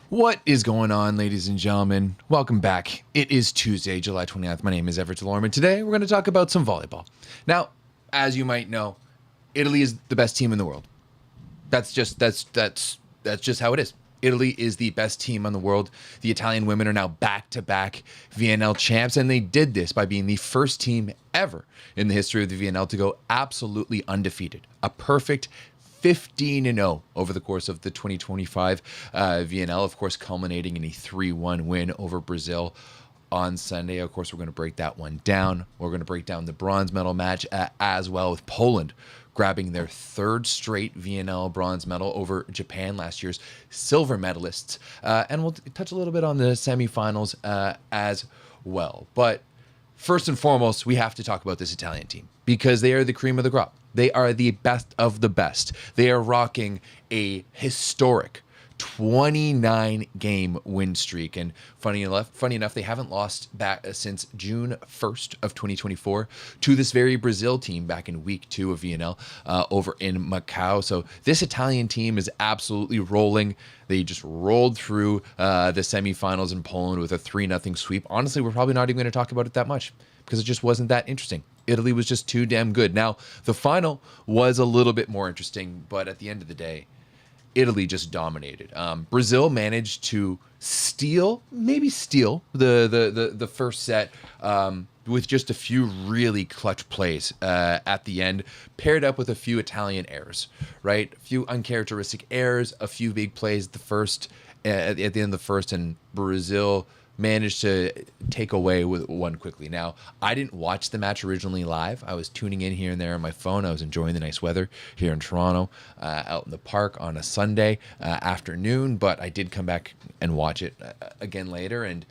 What is going on, ladies and gentlemen? Welcome back. It is Tuesday, July 29th. My name is Everett Delorme. Today, we're going to talk about some volleyball. Now, as you might know, Italy is the best team in the world. That's just how it is. Italy is the best team in the world. The Italian women are now back-to-back VNL champs, and they did this by being the first team ever in the history of the VNL to go absolutely undefeated. A perfect 15-0 over the course of the 2025 VNL, of course, culminating in a 3-1 win over Brazil on Sunday. Of course, we're going to break that one down. We're going to break down the bronze medal match as well, with Poland grabbing their third straight VNL bronze medal over Japan, last year's silver medalists. And we'll touch a little bit on the semifinals as well. But first and foremost, we have to talk about this Italian team because they are the cream of the crop. They are the best of the best. They are rocking a historic 29-game win streak. And funny enough, they haven't lost back since June 1st of 2024 to this very Brazil team back in week 2 of VNL over in Macau. So this Italian team is absolutely rolling. They just rolled through the semifinals in Poland with a 3-0 sweep. Honestly, we're probably not even going to talk about it that much because it just wasn't that interesting. Italy was just too damn good. Now, the final was a little bit more interesting, but at the end of the day, Italy just dominated. Brazil managed to steal the first set with just a few really clutch plays at the end, paired up with a few Italian errors, right? A few uncharacteristic errors, a few big plays at the end of the first, and Brazil managed to take away with one quickly. Now, I didn't watch the match originally live. I was tuning in here and there on my phone. I was enjoying the nice weather here in Toronto, out in the park on a Sunday afternoon, but I did come back and watch it again later. And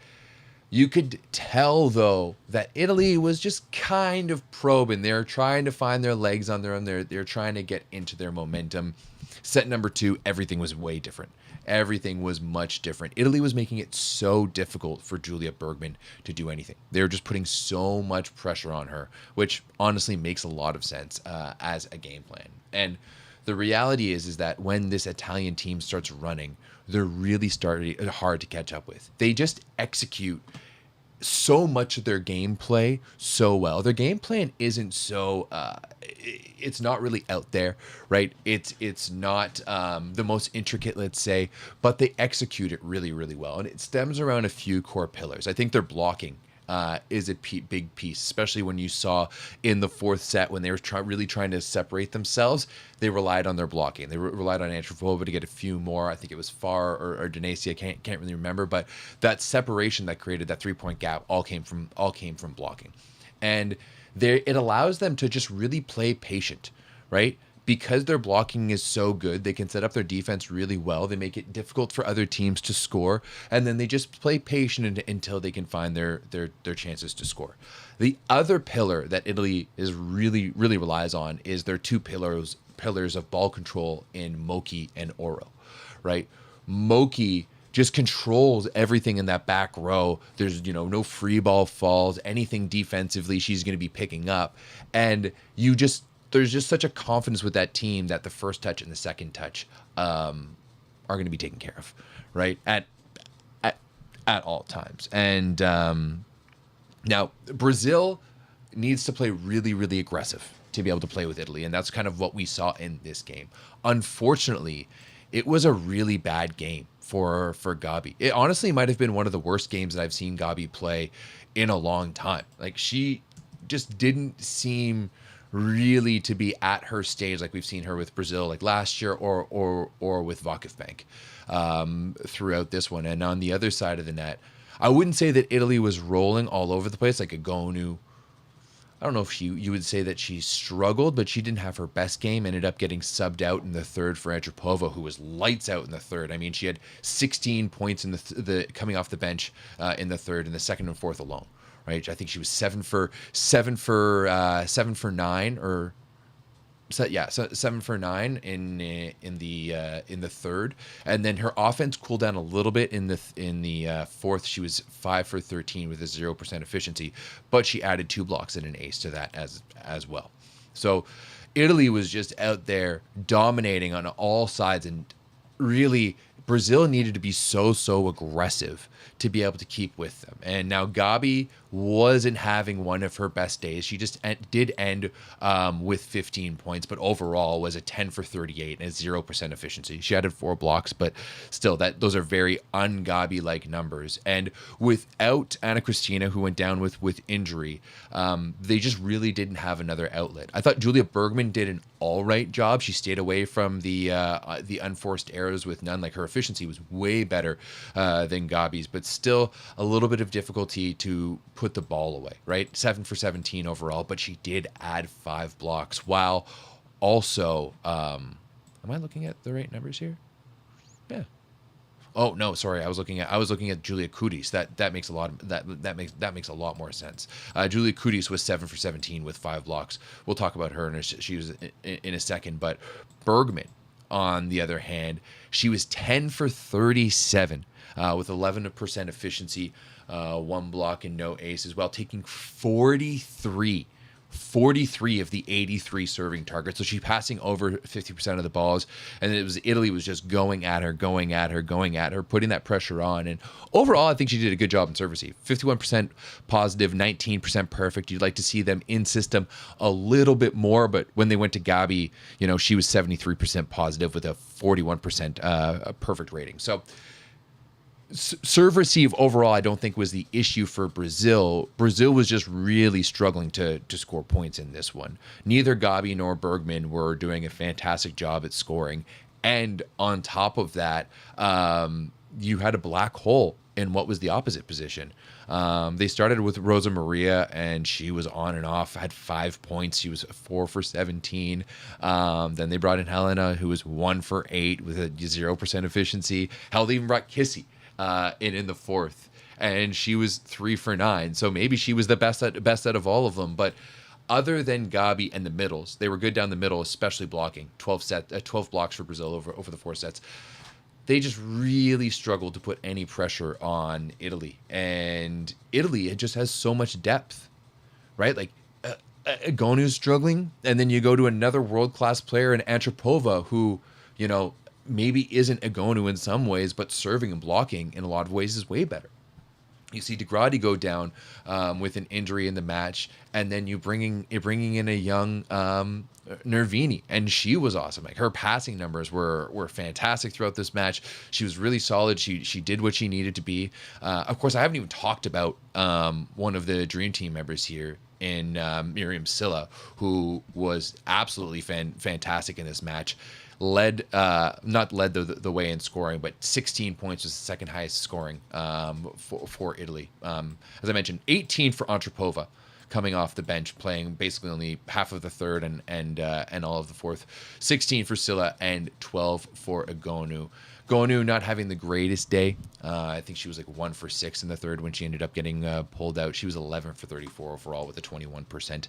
you could tell, though, that Italy was just kind of probing. They're trying to find their legs on their own. They're trying to get into their momentum. Set number 2, everything was way different. Everything was much different. Italy was making it so difficult for Julia Bergman to do anything. They were just putting so much pressure on her, which honestly makes a lot of sense as a game plan. And the reality is that when this Italian team starts running, they're really starting hard to catch up with. They just execute so much of their gameplay so well. Their game plan isn't so it's not really out there, right? It's not the most intricate, let's say, but they execute it really, really well. And it stems around a few core pillars. I think their blocking is a big piece, especially when you saw in the fourth set when they were really trying to separate themselves. They relied on their blocking. They relied on Antropova to get a few more. I think it was Far or Denesi. I can't really remember, but that separation that created that 3-point gap all came from blocking, and it allows them to just really play patient, right? Because their blocking is so good, they can set up their defense really well. They make it difficult for other teams to score, and then they just play patient until they can find their chances to score. The other pillar that Italy is really relies on is their two pillars of ball control in Moki and Oro, right? Moki just controls everything in that back row. There's no free ball falls, anything defensively she's going to be picking up, and there's just such a confidence with that team that the first touch and the second touch are going to be taken care of, right? At all times. And now Brazil needs to play really aggressive to be able to play with Italy, and that's kind of what we saw in this game. Unfortunately, it was a really bad game for Gabi. It honestly might have been one of the worst games that I've seen Gabi play in a long time. Like, she just didn't seem really to be at her stage like we've seen her with Brazil like last year or with Vakifbank throughout this one. And on the other side of the net, I wouldn't say that Italy was rolling all over the place like a Gonu. I don't know if you would say that she struggled, but she didn't have her best game. Ended up getting subbed out in the third for Antropova, who was lights out in the third. I mean, she had 16 points in the coming off the bench in the third, in the second and fourth alone. Right, I think she was 7 for 9, or so 7 for 9 in the third, and then her offense cooled down a little bit in the fourth. She was 5 for 13 with a 0% efficiency, but she added 2 blocks and an ace to that as well. So Italy was just out there dominating on all sides and really Brazil needed to be so aggressive to be able to keep with them. And now Gabi wasn't having one of her best days. She just did end with 15 points, but overall was a 10 for 38 and a 0% efficiency. She added 4 blocks, but still, those are very un-Gabi like numbers. And without Anna Cristina, who went down with injury, they just really didn't have another outlet. I thought Julia Bergman did an all right job. She stayed away from the unforced errors with none. Like, her efficiency was way better than Gabi's, but still a little bit of difficulty to put the ball away, right? 7 for 17 overall, but she did add 5 blocks while also, am I looking at the right numbers here? Yeah. Oh no, sorry. I was looking at Julia Kudis. That makes a lot of, that makes a lot more sense. Julia Kudis was 7 for 17 with 5 blocks. We'll talk about her in a second. But Bergman, on the other hand, she was 10 for 37 with 11% efficiency, 1 block and no aces, while taking 43 of the 83 serving targets. So she's passing over 50% of the balls, and Italy was just going at her, putting that pressure on. And overall, I think she did a good job in serve receive. 51% positive, 19% perfect. You'd like to see them in system a little bit more, but when they went to Gabi, she was 73% positive with a 41% perfect rating. So serve receive overall, I don't think was the issue for Brazil. Brazil was just really struggling to score points in this one. Neither Gabi nor Bergman were doing a fantastic job at scoring. And on top of that, you had a black hole in what was the opposite position. They started with Rosa Maria, and she was on and off, had 5 points. She was 4 for 17. Then they brought in Helena, who was 1 for 8 with a 0% efficiency. Hell, they even brought Kissy in the fourth, and she was 3 for 9. So maybe she was the best out of all of them. But other than Gabi and the middles, they were good down the middle, especially blocking. 12 blocks for Brazil over the 4 sets. They just really struggled to put any pressure on Italy, and Italy, it just has so much depth, right? Like, Agonu's struggling, and then you go to another world-class player in Antropova, who, maybe isn't Agonu in some ways, but serving and blocking in a lot of ways is way better. You see DeGradi go down with an injury in the match, and then you're bringing in a young Nervini, and she was awesome. Like, her passing numbers were fantastic throughout this match. She was really solid. She did what she needed to be. Of course, I haven't even talked about one of the Dream Team members here in Miriam Silla, who was absolutely fantastic in this match. Not led the way in scoring, but 16 points was the second highest scoring for Italy. As I mentioned, 18 for Antropova, coming off the bench, playing basically only half of the third and all of the fourth. 16 for Silla and 12 for Agonu. Agonu not having the greatest day. I think she was like 1 for 6 in the third when she ended up getting pulled out. She was 11 for 34 overall with a 21%.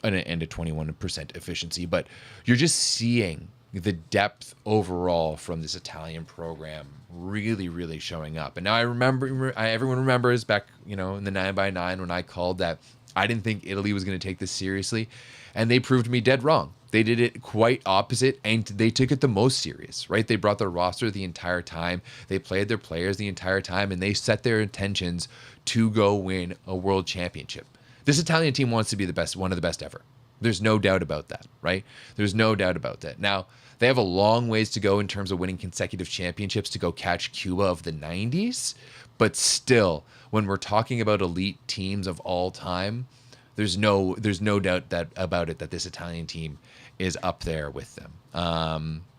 And a 21% efficiency, but you're just seeing the depth overall from this Italian program really showing up. And now everyone remembers back, in the 9x9 when I called that I didn't think Italy was going to take this seriously, and they proved me dead wrong. They did it quite opposite, and they took it the most serious, right? They brought their roster the entire time. They played their players the entire time, and they set their intentions to go win a world championship. This Italian team wants to be the best, one of the best ever. There's no doubt about that, right? There's no doubt about that. Now, they have a long ways to go in terms of winning consecutive championships to go catch Cuba of the 90s. But still, when we're talking about elite teams of all time, there's no doubt about it that this Italian team is up there with them.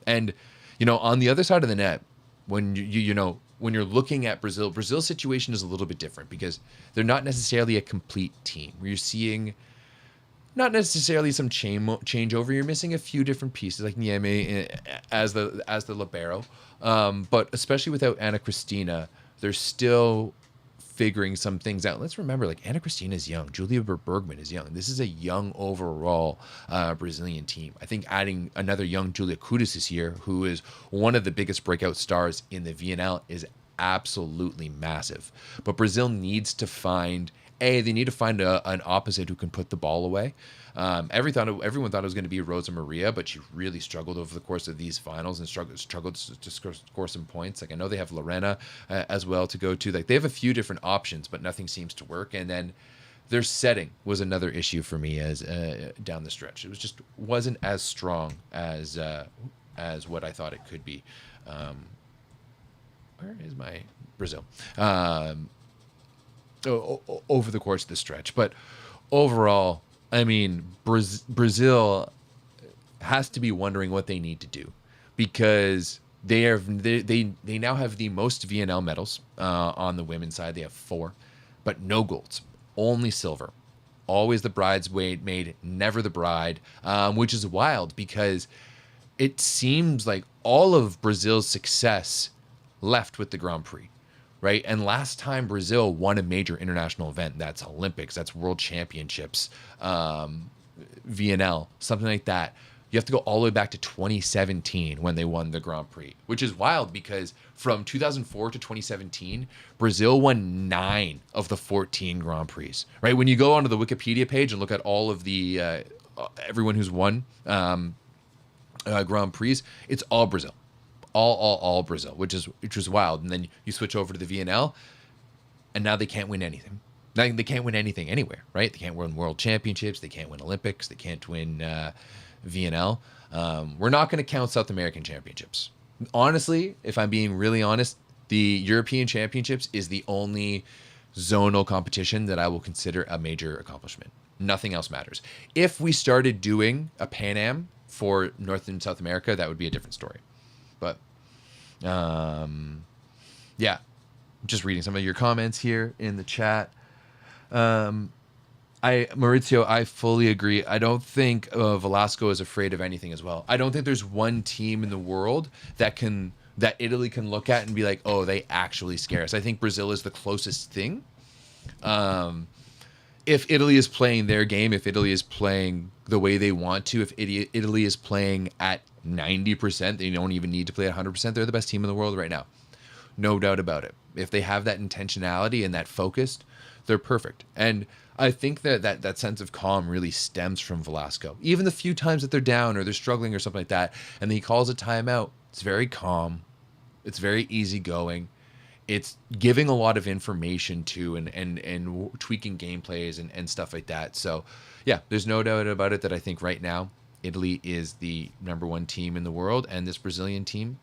And on the other side of the net, when when you're looking at Brazil's situation is a little bit different because they're not necessarily a complete team. You're seeing not necessarily some changeover. You're missing a few different pieces, like Nieme as the libero, but especially without Anna Cristina, they're still figuring some things out. Let's remember, like, Anna Cristina is young. Julia Bergman is young. This is a young overall Brazilian team. I think adding another young Julia Kudis this year, who is one of the biggest breakout stars in the VNL, is absolutely massive. But Brazil needs to find they need to find an opposite who can put the ball away. Everyone thought it was going to be Rosa Maria, but she really struggled over the course of these finals and struggled to score some points. Like I know they have Lorena as well to go to. Like they have a few different options, but nothing seems to work. And then their setting was another issue for me as down the stretch. It was just wasn't as strong as what I thought it could be. Where is my Brazil? Over the course of the stretch, but overall, I mean, Brazil has to be wondering what they need to do, because they now have the most VNL medals on the women's side. They have 4, but no golds, only silver. Always the bridesmaid, never the bride, which is wild because it seems like all of Brazil's success left with the Grand Prix. Right. And last time Brazil won a major international event, that's Olympics, that's World Championships, VNL, something like that. You have to go all the way back to 2017 when they won the Grand Prix, which is wild because from 2004 to 2017, Brazil won 9 of the 14 Grand Prix. Right. When you go onto the Wikipedia page and look at all of the everyone who's won Grand Prix, it's all Brazil. All Brazil, which was wild. And then you switch over to the VNL, and now they can't win anything. They can't win anything anywhere, right? They can't win World Championships. They can't win Olympics. They can't win VNL. We're not going to count South American Championships. Honestly, if I'm being really honest, the European Championships is the only zonal competition that I will consider a major accomplishment. Nothing else matters. If we started doing a Pan Am for North and South America, that would be a different story. But, yeah, just reading some of your comments here in the chat. Maurizio, I fully agree. I don't think Velasco is afraid of anything as well. I don't think there's one team in the world that Italy can look at and be like, oh, they actually scare us. I think Brazil is the closest thing. If Italy is playing their game, if Italy is playing the way they want to, if Italy is playing at 90%, they don't even need to play at 100%. They're the best team in the world right now. No doubt about it. If they have that intentionality and that focus, they're perfect. And I think that sense of calm really stems from Velasco. Even the few times that they're down or they're struggling or something like that, and he calls a timeout, it's very calm. It's very easygoing. It's giving a lot of information to and tweaking gameplays and stuff like that. So, yeah, there's no doubt about it that I think right now Italy is the #1 team in the world, and this Brazilian team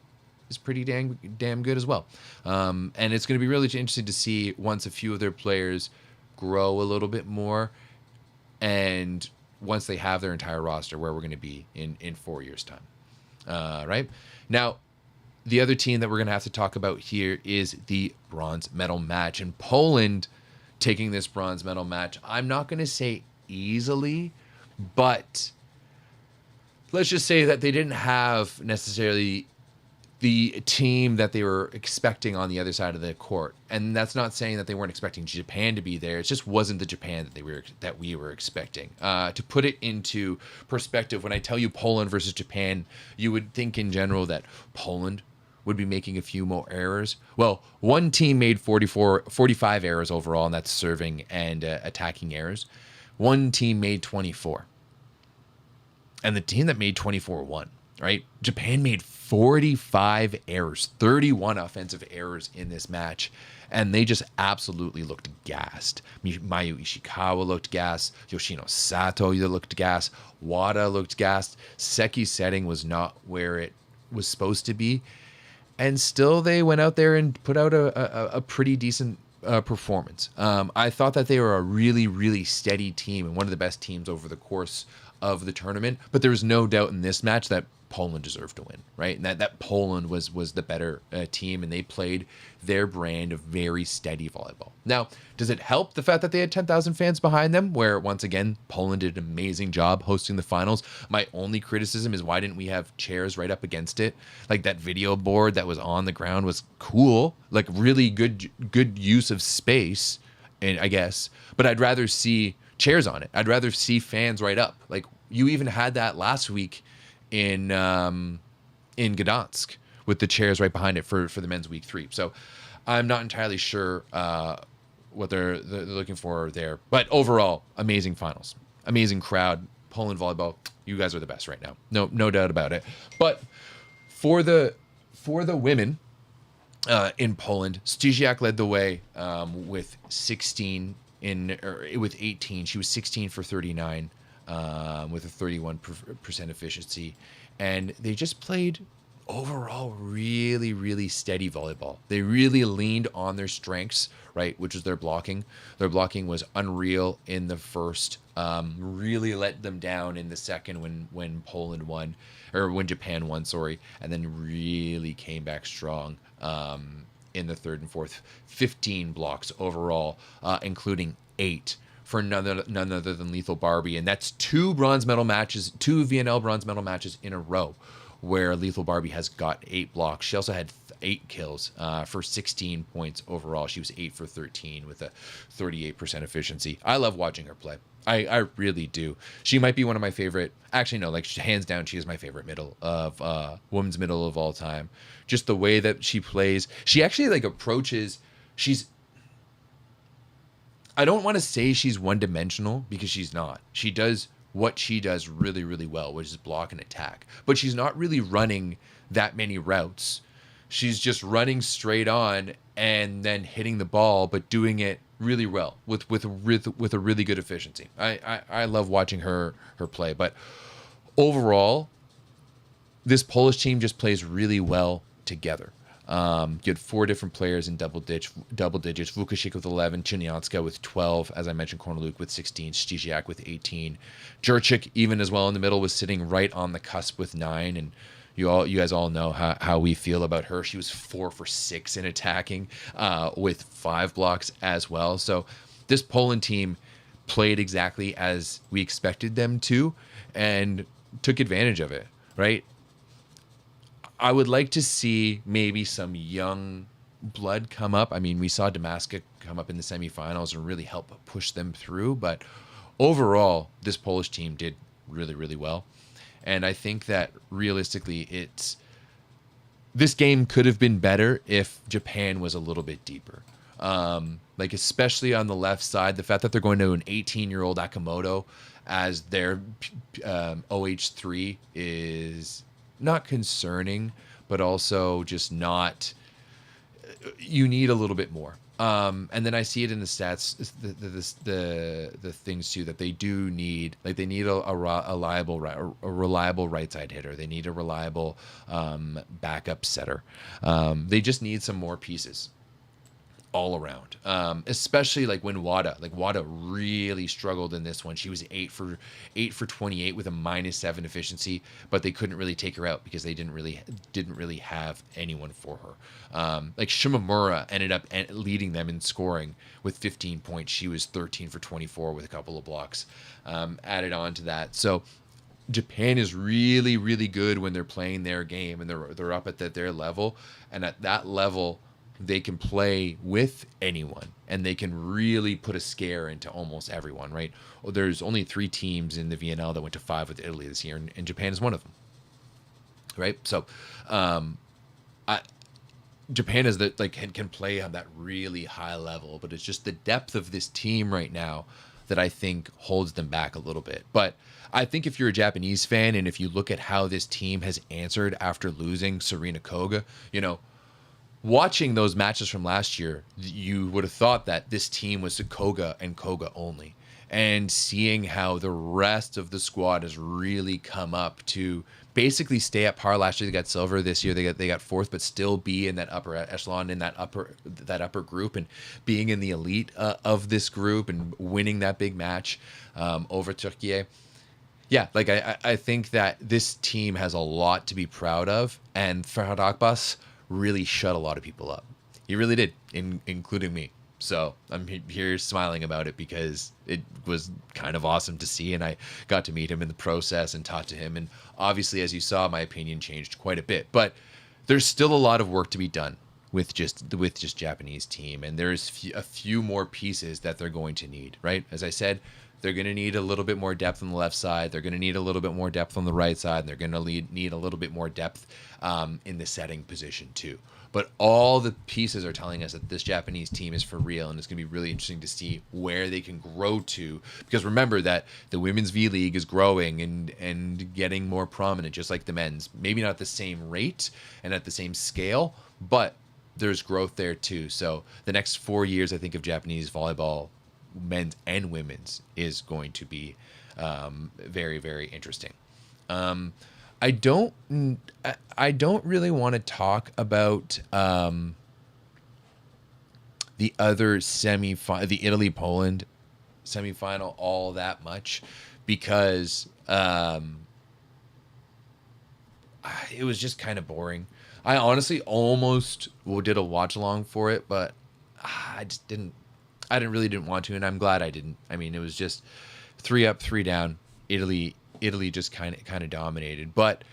is pretty damn good as well. And it's going to be really interesting to see once a few of their players grow a little bit more, and once they have their entire roster, where we're going to be in 4 years' time. Right now, the other team that we're going to have to talk about here is the bronze medal match, and Poland taking this bronze medal match. I'm not going to say easily, but let's just say that they didn't have necessarily the team that they were expecting on the other side of the court. And that's not saying that they weren't expecting Japan to be there. It just wasn't the Japan that we were expecting. To put it into perspective, when I tell you Poland versus Japan, you would think in general that Poland would be making a few more errors. Well, one team made 45 errors overall, and that's serving and attacking errors. One team made 24. And the team that made 24 won, right? Japan made 45 errors, 31 offensive errors in this match, and they just absolutely looked gassed. Mayu Ishikawa looked gassed. Yoshino Sato looked gassed. Wada looked gassed. Seki's setting was not where it was supposed to be. And still they went out there and put out a pretty decent performance. I thought that they were a really, really steady team and one of the best teams over the course of the tournament. But there was no doubt in this match that Poland deserved to win, right? And that Poland was the better team, and they played their brand of very steady volleyball. Now, does it help the fact that they had 10,000 fans behind them, where once again, Poland did an amazing job hosting the finals? My only criticism is why didn't we have chairs right up against it? Like that video board that was on the ground was cool, like really good use of space, and I guess, but I'd rather see chairs on it. I'd rather see fans right up. Like you even had that last week in Gdansk with the chairs right behind it for the men's week 3. So I'm not entirely sure they're looking for there. But overall, amazing finals, amazing crowd. Poland volleyball, you guys are the best right now. No doubt about it. But for the women in Poland, Stysiak led the way with 18. She was 16 for 39 with a 31% efficiency, and they just played overall really, really steady volleyball. They really leaned on their strengths, right, which was their blocking. Their blocking was unreal in the first, really let them down in the second when Poland won, or when Japan won, sorry, and then really came back strong in the third and fourth. 15 blocks overall, including 8 for none other than Lethal Barbie, and that's 2 VNL bronze medal matches in a row where Lethal Barbie has got 8 blocks. She also had 8 kills for 16 points overall. She was 8 for 13 with a 38% efficiency. I love watching her play. I really do. She might be one of my favorite. Actually, no, like hands down, she is my favorite women's middle of all time. Just the way that she plays. She actually like approaches. I don't want to say she's one-dimensional because she's not. She does what she does really, really well, which is block and attack. But she's not really running that many routes. She's just running straight on and then hitting the ball, but doing it really well with a really good efficiency. I love watching her play. But overall, this Polish team just plays really well together. You had 4 different players in double digits. Wukasik with 11, Chinianska with 12, as I mentioned, Korneluk with 16, Stysiak with 18. Jurczyk, even as well in the middle, was sitting right on the cusp with 9. And you guys all know how we feel about her. She was 4 for 6 in attacking with 5 blocks as well. So this Poland team played exactly as we expected them to and took advantage of it, right? I would like to see maybe some young blood come up. I mean, we saw Damaska come up in the semifinals and really help push them through. But overall, this Polish team did really, really well. And I think that realistically, this game could have been better if Japan was a little bit deeper. Like especially on the left side, the fact that they're going to an 18-year-old Akamoto as their OH3 is not concerning, but also just not. You need a little bit more. And then I see it in the stats, the things too that they do need. Like they need a reliable right side hitter. They need a reliable backup setter. They just need some more pieces all around, especially like when Wada really struggled in this one. She was 8 for 28 with a -7 efficiency, but they couldn't really take her out because they didn't really have anyone for her. Like Shimamura ended up leading them in scoring with 15 points. She was 13 for 24 with a couple of blocks added on to that. So Japan is really, really good when they're playing their game and they're up at their level, and at that level they can play with anyone and they can really put a scare into almost everyone, right? Well, there's only 3 teams in the VNL that went to 5 with Italy this year, and Japan is one of them, right? So Japan is that can play on that really high level, but it's just the depth of this team right now that I think holds them back a little bit. But I think if you're a Japanese fan and if you look at how this team has answered after losing Serena Koga, watching those matches from last year, you would have thought that this team was Koga and Koga only. And seeing how the rest of the squad has really come up to basically stay at par. Last year they got silver. This year they got 4th, but still be in that upper echelon, in that upper group, and being in the elite of this group and winning that big match over Turkey. Yeah, like I think that this team has a lot to be proud of, and Ferhat Akbas really shut a lot of people up. He really did, including me. So I'm here smiling about it because it was kind of awesome to see, and I got to meet him in the process and talk to him. And obviously, as you saw, my opinion changed quite a bit. But there's still a lot of work to be done with just Japanese team, and there's a few more pieces that they're going to need. Right, as I said, they're going to need a little bit more depth on the left side. They're going to need a little bit more depth on the right side. And they're going to need a little bit more depth in the setting position too. but all the pieces are telling us that this Japanese team is for real, and it's going to be really interesting to see where they can grow to. Because remember that the Women's V League is growing and getting more prominent, just like the men's. Maybe not at the same rate and at the same scale, but there's growth there too. So the next 4 years, I think, of Japanese volleyball, men's and women's, is going to be very, very interesting. I don't really want to talk about the other the Italy-Poland semifinal all that much, because it was just kind of boring. I honestly almost did a watch along for it, but I just didn't. I didn't want to, and I'm glad I didn't. I mean, it was just 3 up, 3 down. Italy just kind of dominated. But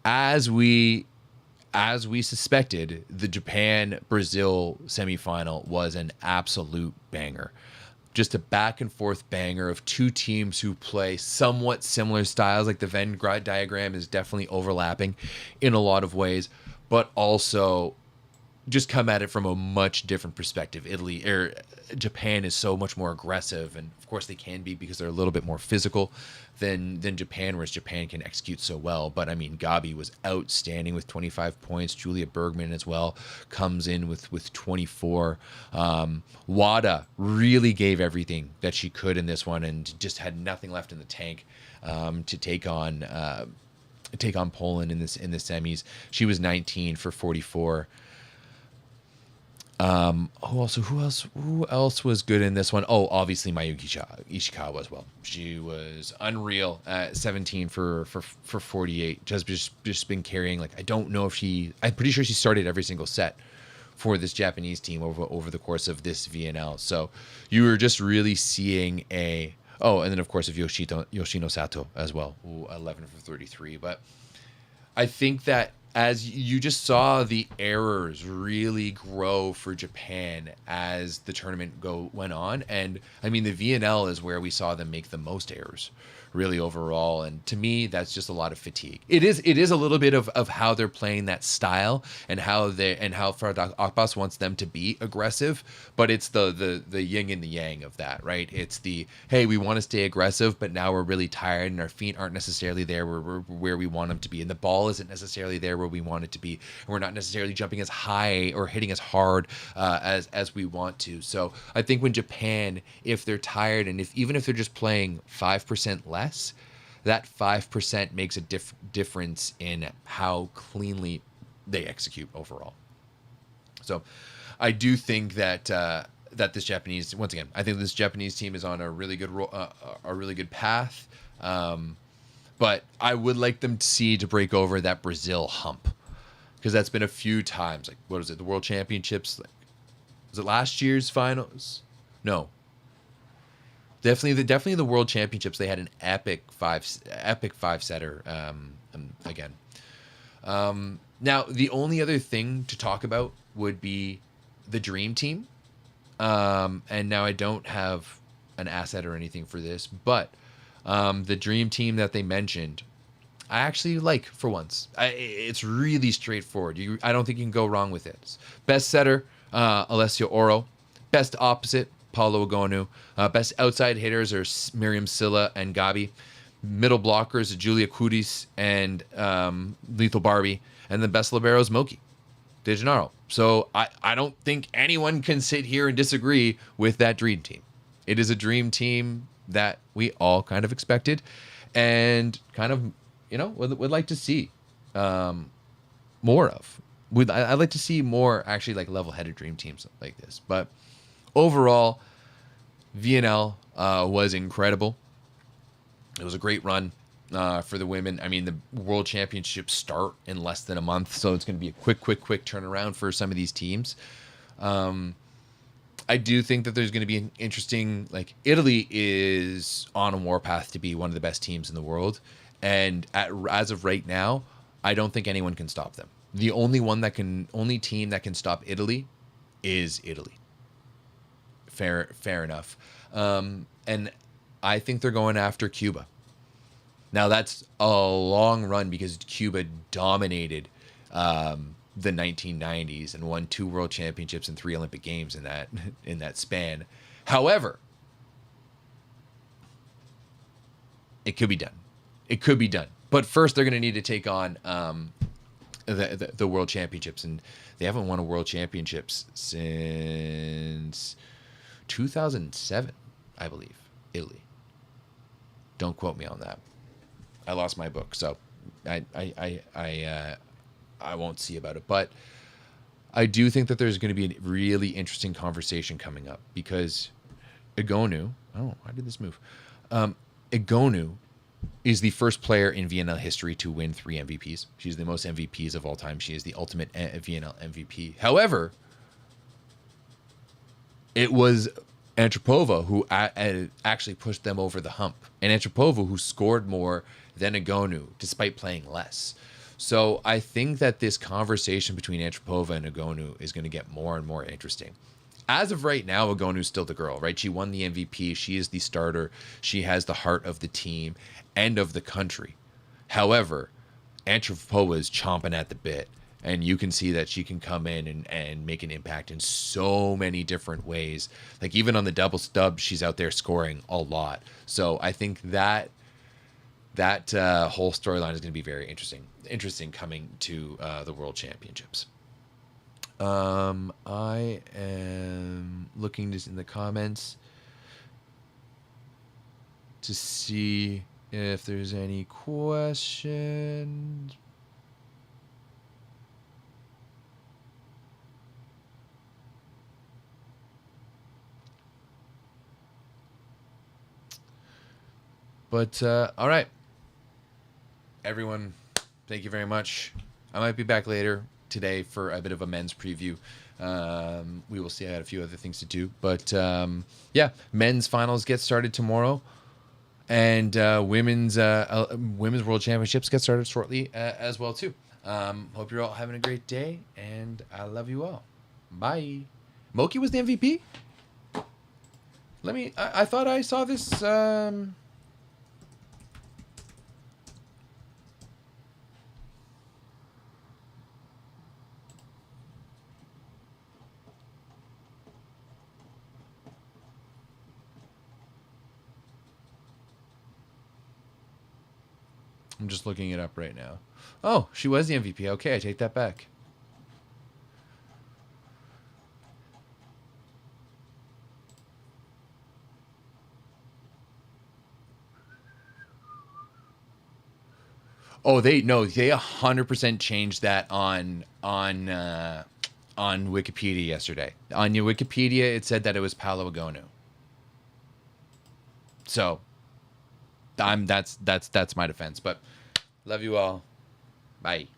as we suspected, the Japan-Brazil semifinal was an absolute banger. Just a back and forth banger of two teams who play somewhat similar styles. Like the Venn diagram is definitely overlapping in a lot of ways, but also just come at it from a much different perspective. Japan is so much more aggressive, and of course they can be because they're a little bit more physical than Japan, whereas Japan can execute so well. But I mean, Gabi was outstanding with 25 points. Julia Bergman as well comes in with 24. Wada really gave everything that she could in this one, and just had nothing left in the tank to take on Poland in the semis. She was 19 for 44. Who else was good in this one? Oh, obviously Mayuki Ishikawa as well. She was unreal at 17 for 48. Just been carrying, like, I don't know if I'm pretty sure she started every single set for this Japanese team over the course of this VNL. So you were just really seeing and then of course of Yoshino Sato as well, 11 for 33. But I think that as you just saw the errors really grow for Japan as the tournament went on. And I mean, the VNL is where we saw them make the most errors really overall. And to me, that's just a lot of fatigue. It is a little bit of how they're playing that style and how Fardak Akbas wants them to be aggressive, but it's the yin and the yang of that, right? It's the, hey, we want to stay aggressive, but now we're really tired and our feet aren't necessarily there where we want them to be. And the ball isn't necessarily there where we want it to be. And we're not necessarily jumping as high or hitting as hard as we want to. So I think when Japan, if they're tired and even if they're just playing 5% less, that 5% makes a difference in how cleanly they execute overall. So I do think that this Japanese, once again, I think this Japanese team is on a really good path. But I would like them to break over that Brazil hump, because that's been a few times. Like, what is it? The World Championships? Like, was it last year's finals? No. Definitely the World Championships. They had an epic five setter again. Now the only other thing to talk about would be the Dream Team. And now I don't have an asset or anything for this, but the Dream Team that they mentioned, I actually like for once. It's really straightforward. I don't think you can go wrong with it. Best setter, Alessio Oro. Best opposite, Paulo Agonu. Best outside hitters are Miriam Silla and Gabi. Middle blockers, Julia Kudis and Lethal Barbie. And the best liberos, Moki De Gennaro. So I don't think anyone can sit here and disagree with that Dream Team. It is a Dream Team that we all kind of expected and kind of, would like to see more of. I'd like to see more actually like level-headed Dream Teams like this. But overall, VNL was incredible. It was a great run for the women. I mean, the World Championships start in less than a month, so it's going to be a quick turnaround for some of these teams. I do think that there's going to be an interesting, like, Italy is on a warpath to be one of the best teams in the world, and as of right now, I don't think anyone can stop them. The only team that can stop Italy is Italy. Fair enough. And I think they're going after Cuba. Now that's a long run because Cuba dominated the 1990s and won 2 world championships and 3 Olympic games in that span. However, it could be done. It could be done. But first, they're going to need to take on the world championships, and they haven't won a world championships since 2007, I believe. Italy. Don't quote me on that. I lost my book, so I won't see about it. But I do think that there's going to be a really interesting conversation coming up, because Egonu. Oh, why did this move? Egonu is the first player in VNL history to win 3 MVPs. She's the most MVPs of all time. She is the ultimate VNL MVP. However, it was Antropova who actually pushed them over the hump. And Antropova who scored more than Egonu, despite playing less. So I think that this conversation between Antropova and Egonu is going to get more and more interesting. As of right now, Egonu's still the girl, right? She won the MVP. She is the starter. She has the heart of the team and of the country. However, Antropova is chomping at the bit, and you can see that she can come in and make an impact in so many different ways. Like, even on the double stub, she's out there scoring a lot. So I think that whole storyline is going to be very interesting coming to the World Championships. I am looking just in the comments to see if there's any questions. But all right, everyone, thank you very much. I might be back later today for a bit of a men's preview. We will see. I had a few other things to do, but yeah, men's finals get started tomorrow, and women's world championships get started shortly as well too. Hope you're all having a great day, and I love you all. Bye. Moki was the MVP. I thought I saw this. I'm just looking it up right now. Oh, she was the MVP. Okay, I take that back. Oh, they 100% changed that on Wikipedia yesterday. On your Wikipedia, it said that it was Paolo Egonu. So, that's my defense. But love you all. Bye.